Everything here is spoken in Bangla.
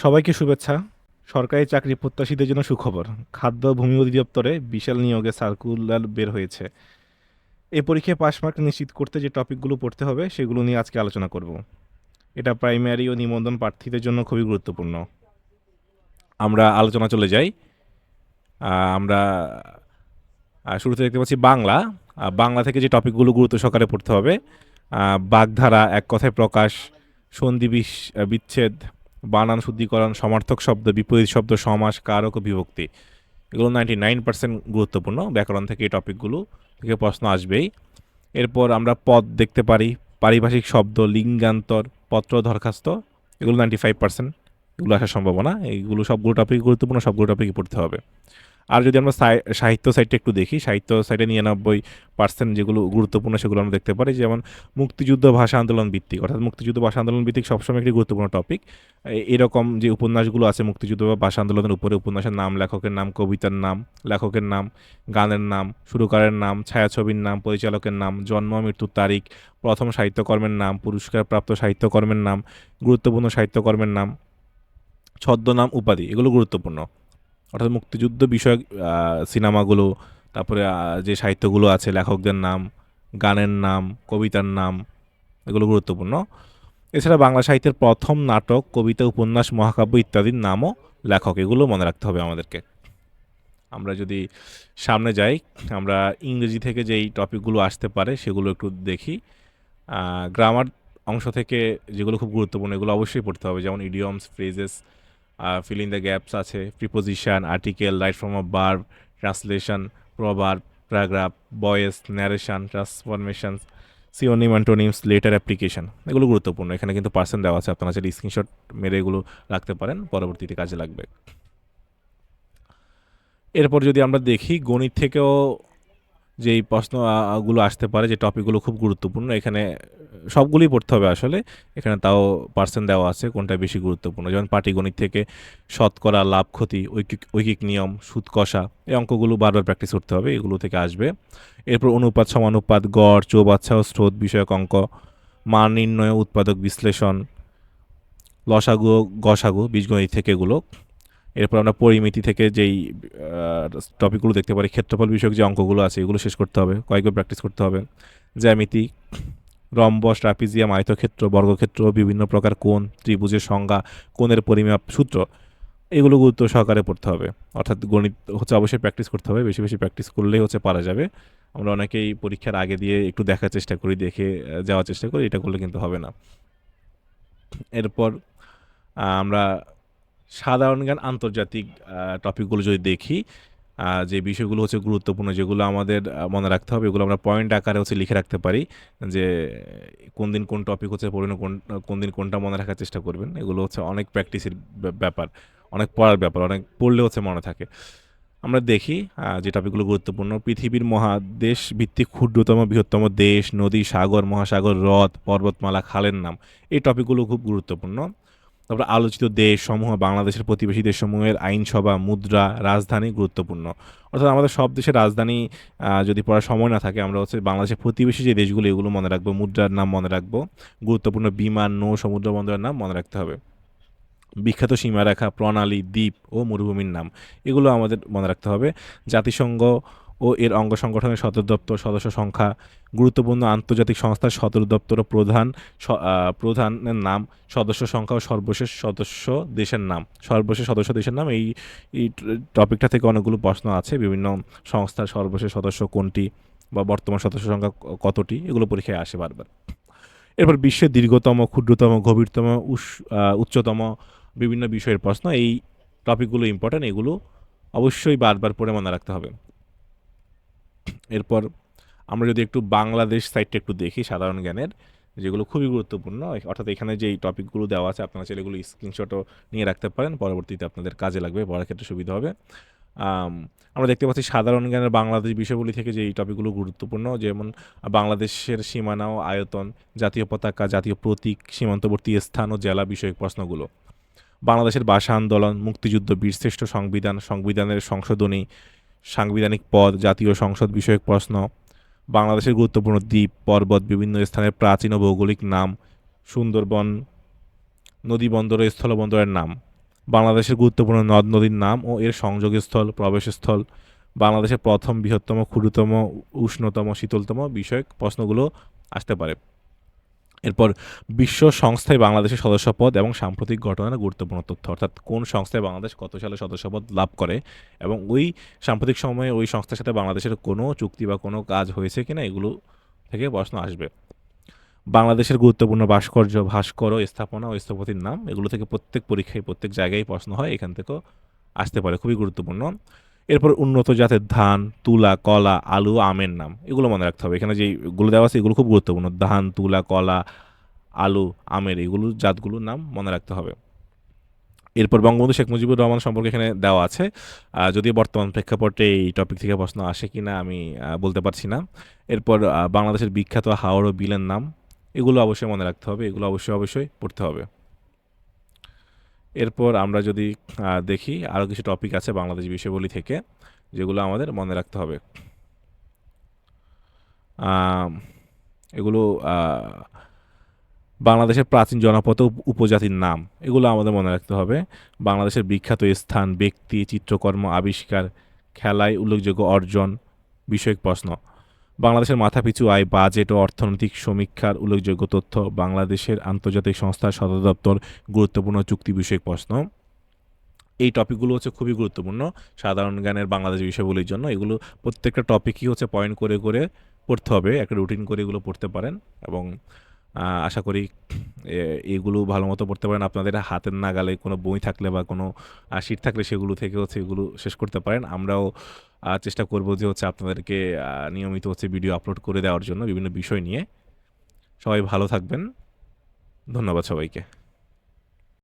সবাইকে শুভেচ্ছা। সরকারি চাকরি প্রত্যাশীদের জন্য সুখবর। খাদ্য ও ভূমি অধিদপ্তরে বিশাল নিয়োগে সার্কুলার বের হয়েছে। এই পরীক্ষায় পাশ মার্ক নিশ্চিত করতে যে টপিকগুলো পড়তে হবে সেগুলো নিয়ে আজকে আলোচনা করব। এটা প্রাইমারি ও নিবন্ধন প্রার্থীদের জন্য খুবই গুরুত্বপূর্ণ। আমরা আলোচনা চলে যাই। আমরা শুরুতে দেখতে পাচ্ছি বাংলা। বাংলা থেকে যে টপিকগুলো গুরুত্ব সহকারে পড়তে হবে, বাগধারা, এক কথায় প্রকাশ, সন্ধি বিচ্ছেদ, বানান শুদ্ধিকরণ, সমার্থক শব্দ, বিপরীত শব্দ, সমাস, কারক ও বিভক্তি। এগুলো 99% গুরুত্বপূর্ণ। ব্যাকরণ থেকে এই টপিকগুলো থেকে প্রশ্ন আসবেই। এরপর আমরা পদ দেখতে পারি, পারিভাষিক শব্দ, লিঙ্গান্তর, পত্র, দরখাস্ত। এগুলো 95%, এগুলো আসার সম্ভাবনা। এইগুলো সবগুলো টপিক গুরুত্বপূর্ণ, সবগুলো টপিকই পড়তে হবে। আর যদি আমরা সাহিত্য সাইডটা একটু দেখি, সাহিত্য সাইডে 99% যেগুলো গুরুত্বপূর্ণ সেগুলো আমরা দেখতে পারি। যেমন মুক্তিযুদ্ধ ভাষা আন্দোলন ভিত্তিক, অর্থাৎ মুক্তিযুদ্ধ ভাষা আন্দোলন ভিত্তিক সবসময় একটি গুরুত্বপূর্ণ টপিক। এরকম যে উপন্যাসগুলো আছে মুক্তিযুদ্ধ বা ভাষা আন্দোলনের উপরে, উপন্যাসের নাম, লেখকের নাম, কবিতার নাম, লেখকের নাম, গানের নাম, সুরকারের নাম, ছায়াছবির নাম, পরিচালকের নাম, জন্ম মৃত্যুর তারিখ, প্রথম সাহিত্যকর্মের নাম, পুরস্কারপ্রাপ্ত সাহিত্যকর্মের নাম, গুরুত্বপূর্ণ সাহিত্যকর্মের নাম, ছদ্মনাম, উপাধি, এগুলো গুরুত্বপূর্ণ। অর্থাৎ মুক্তিযুদ্ধ বিষয়ক সিনেমাগুলো, তারপরে যে সাহিত্যগুলো আছে, লেখকদের নাম, গানের নাম, কবিতার নাম, এগুলো গুরুত্বপূর্ণ। এছাড়া বাংলা সাহিত্যের প্রথম নাটক, কবিতা, উপন্যাস, মহাকাব্য ইত্যাদির নামও লেখক, এগুলো মনে রাখতে হবে আমাদেরকে। আমরা যদি সামনে যাই, আমরা ইংরেজি থেকে যেই টপিকগুলো আসতে পারে সেগুলো একটু দেখি। গ্রামার অংশ থেকে যেগুলো খুব গুরুত্বপূর্ণ এগুলো অবশ্যই পড়তে হবে, যেমন idioms, phrases, fill in the gaps আছে, preposition, article, right form of verb, translation, proverb, paragraph, voice, narration, transformations, synonym, antonyms, letter application, এগুলো গুরুত্বপূর্ণ। এখানে কিন্তু পার্সেন্ট দেওয়া আছে, আপনারা চাইলে স্ক্রিনশট মেরে এগুলো রাখতে পারেন, পরবর্তীতে কাজে লাগবে। এরপর যদি আমরা দেখি গণিত থেকেও যেই প্রশ্ন গুলো আসতে পারে, যে টপিকগুলো খুব গুরুত্বপূর্ণ, এখানে সবগুলোই পড়তে হবে আসলে। এখানে তাও পার্সেন্ট দেওয়া আছে কোনটা বেশি গুরুত্বপূর্ণ। যেমন পাটিগণিত থেকে শতকরা, লাভ ক্ষতি, ঐকিক নিয়ম, সুদ কষা, এই অঙ্কগুলো বারবার প্র্যাকটিস করতে হবে, এগুলো থেকে আসবে। এরপর অনুপাত, সমানুপাত, গড়, চৌবাচ্চা ও স্রোত বিষয়ক অঙ্ক, মান নির্ণয়, উৎপাদক বিশ্লেষণ, লসাগু, গসাগু, বীজগণিত থেকে এগুলো। এরপর আমরা পরিমিতি থেকে যেই টপিকগুলো দেখতে পারি, ক্ষেত্রফল বিষয়ক যে অঙ্কগুলো আছে এগুলো শেষ করতে হবে, কয়েকবার প্র্যাকটিস করতে হবে। জ্যামিতি, রম্বস, ট্রাপিজিয়াম, আয়তক্ষেত্র, বর্গক্ষেত্র, বিভিন্ন প্রকার কোণ, ত্রিভুজের সংজ্ঞা, কোণের পরিমাপ সূত্র, এগুলো গুরুত্ব সহকারে পড়তে হবে। অর্থাৎ গণিত হচ্ছে অবশ্যই প্র্যাকটিস করতে হবে, বেশি বেশি প্র্যাকটিস করলেই হচ্ছে পারা যাবে। আমরা অনেকেই পরীক্ষার আগে দিয়ে একটু দেখার চেষ্টা করি, দেখে যাওয়ার চেষ্টা করি, এটা করলে কিন্তু হবে না। এরপর আমরা সাধারণ জ্ঞান, আন্তর্জাতিক টপিকগুলো যদি দেখি, যে বিষয়গুলো হচ্ছে গুরুত্বপূর্ণ, যেগুলো আমাদের মনে রাখতে হবে, এগুলো আমরা পয়েন্ট আকারে হচ্ছে লিখে রাখতে পারি, যে কোন দিন কোন টপিক হচ্ছে পড়বেন, কোন দিন কোনটা মনে রাখার চেষ্টা করবেন। এগুলো হচ্ছে অনেক প্র্যাকটিসের ব্যাপার, অনেক পড়ার ব্যাপার, অনেক পড়লে হচ্ছে মনে থাকে। আমরা দেখি যে টপিকগুলো গুরুত্বপূর্ণ। পৃথিবীর মহাদেশ ভিত্তিক ক্ষুদ্রতম বৃহত্তম দেশ, নদী, সাগর, মহাসাগর, হ্রদ, পর্বতমালা, খালের নাম, এই টপিকগুলো খুব গুরুত্বপূর্ণ। তারপরে আলোচিত দেশসমূহ, বাংলাদেশের প্রতিবেশী দেশসমূহের আইনসভা, মুদ্রা, রাজধানী গুরুত্বপূর্ণ। অর্থাৎ আমাদের সব দেশের রাজধানী যদি পড়ার সময় না থাকে, আমরা হচ্ছে বাংলাদেশের প্রতিবেশী যে দেশগুলো এগুলো মনে রাখবো, মুদ্রার নাম মনে রাখবো, গুরুত্বপূর্ণ বিমান, নৌ, সমুদ্র বন্দরের নাম মনে রাখতে হবে। বিখ্যাত সীমারেখা, প্রণালী, দ্বীপ ও মরুভূমির নাম, এগুলো আমাদের মনে রাখতে হবে। জাতিসংঘ ও এর অঙ্গ সংগঠনের সদর দপ্তর, সদস্য সংখ্যা, গুরুত্বপূর্ণ আন্তর্জাতিক সংস্থার সদর দপ্তর ও প্রধানের নাম, সদস্য সংখ্যা ও সর্বশেষ সদস্য দেশের নাম। সর্বশেষ সদস্য দেশের নাম, এই টপিকটা থেকে অনেকগুলো প্রশ্ন আছে। বিভিন্ন সংস্থার সর্বশেষ সদস্য কোনটি বা বর্তমান সদস্য সংখ্যা কতটি, এগুলো পরীক্ষায় আসে বারবার। এরপর বিশ্বের দীর্ঘতম, ক্ষুদ্রতম, গভীরতম, উচ্চতম বিভিন্ন বিষয়ের প্রশ্ন, এই টপিকগুলো ইম্পর্ট্যান্ট, এগুলো অবশ্যই বারবার পড়ে মনে রাখতে হবে। এরপর আমরা যদি একটু বাংলাদেশ সাইডটা একটু দেখি, সাধারণ জ্ঞানের যেগুলো খুবই গুরুত্বপূর্ণ, অর্থাৎ এখানে যেই টপিকগুলো দেওয়া আছে আপনারা চাইলে এগুলো স্ক্রিনশটও নিয়ে রাখতে পারেন, পরবর্তীতে আপনাদের কাজে লাগবে, পড়ার ক্ষেত্রে সুবিধা হবে। আমরা দেখতে পাচ্ছি সাধারণ জ্ঞানের বাংলাদেশ বিষয়গুলি থেকে যে এই টপিকগুলো গুরুত্বপূর্ণ, যেমন বাংলাদেশের সীমানা ও আয়তন, জাতীয় পতাকা, জাতীয় প্রতীক, সীমান্তবর্তী স্থান ও জেলা বিষয়ক প্রশ্নগুলো। বাংলাদেশের ভাষা আন্দোলন, মুক্তিযুদ্ধ, বীরশ্রেষ্ঠ সংবিধান, সংবিধানের সংশোধনী, সাংবিধানিক পদ, জাতীয় সংসদ বিষয়ক প্রশ্ন, বাংলাদেশের গুরুত্বপূর্ণ দ্বীপ, পর্বত, বিভিন্ন স্থানের প্রাচীন ও ভৌগোলিক নাম, সুন্দরবন, নদী বন্দর ও স্থলবন্দরের নাম, বাংলাদেশের গুরুত্বপূর্ণ নদ-নদীর নাম ও এর সংযোগস্থল, প্রবেশস্থল, বাংলাদেশের প্রথম বৃহত্তম, ক্ষুদ্রতম, উষ্ণতম, শীতলতম বিষয়ক প্রশ্নগুলো আসতে পারে। এরপর বিশ্ব সংস্থায় বাংলাদেশের সদস্যপদ এবং সাম্প্রতিক ঘটনার গুরুত্বপূর্ণ তথ্য, অর্থাৎ কোন সংস্থায় বাংলাদেশ কত সালে সদস্যপদ লাভ করে এবং ওই সাম্প্রতিক সময়ে ওই সংস্থার সাথে বাংলাদেশের কোনো চুক্তি বা কোনো কাজ হয়েছে কিনা এগুলো থেকে প্রশ্ন আসবে। বাংলাদেশের গুরুত্বপূর্ণ ভাস্কর্য, ভাস্কর ও স্থাপনা ও স্থপতির নাম, এগুলো থেকে প্রত্যেক পরীক্ষায় প্রত্যেক জায়গায় প্রশ্ন হয়, এখান থেকেও আসতে পারে, খুবই গুরুত্বপূর্ণ। এরপর উন্নত জাতের ধান, তুলা, কলা, আলু, আমের নাম, এগুলো মনে রাখতে হবে। এখানে যেগুলো দেওয়া আছে এগুলো খুব গুরুত্বপূর্ণ। ধান, তুলা, কলা, আলু, আমের এগুলো জাতগুলোর নাম মনে রাখতে হবে। এরপর বঙ্গবন্ধু শেখ মুজিবুর রহমান সম্পর্কে এখানে দেওয়া আছে। যদিও বর্তমান প্রেক্ষাপটে এই টপিক থেকে প্রশ্ন আসে কিনা আমি বলতে পারছি না। এরপর বাংলাদেশের বিখ্যাত হাওর ও বিলের নাম, এগুলো অবশ্যই মনে রাখতে হবে, এগুলো অবশ্যই পড়তে হবে। এরপর আমরা যদি দেখি আরও কিছু টপিক আছে বাংলাদেশ বিষয়াবলী থেকে যেগুলো আমাদের মনে রাখতে হবে। আম, এগুলো বাংলাদেশের প্রাচীন জনপদ ও উপজাতির নাম, এগুলো আমাদের মনে রাখতে হবে। বাংলাদেশের বিখ্যাত স্থান, ব্যক্তি, চিত্রকর্ম, আবিষ্কার, খেলায় উল্লেখযোগ্য অর্জন বিষয়ক প্রশ্ন, বাংলাদেশের মাথাপিছু আয়, বাজেট ও অর্থনৈতিক সমীক্ষার উল্লেখযোগ্য তথ্য, বাংলাদেশের আন্তর্জাতিক সংস্থার সদর দপ্তর, গুরুত্বপূর্ণ চুক্তি বিষয়ক প্রশ্ন। এই টপিকগুলো হচ্ছে খুবই গুরুত্বপূর্ণ সাধারণ জ্ঞানের বাংলাদেশ বিষয়গুলির জন্য। এগুলো প্রত্যেকটা টপিকই হচ্ছে পয়েন্ট করে করে পড়তে হবে, একটা রুটিন করে এগুলো পড়তে পারেন এবং আশা করি এগুলো ভালো মতো পড়তে পারেন। আপনাদের হাতের নাগালে কোনো বই থাকলে বা কোনো শিট থাকলে সেগুলো থেকে হচ্ছে এগুলো শেষ করতে পারেন। আমরাও চেষ্টা করব যে হচ্ছে আপনাদেরকে নিয়মিত হচ্ছে ভিডিও আপলোড করে দেওয়ার জন্য বিভিন্ন বিষয় নিয়ে। সবাই ভালো থাকবেন। ধন্যবাদ সবাইকে।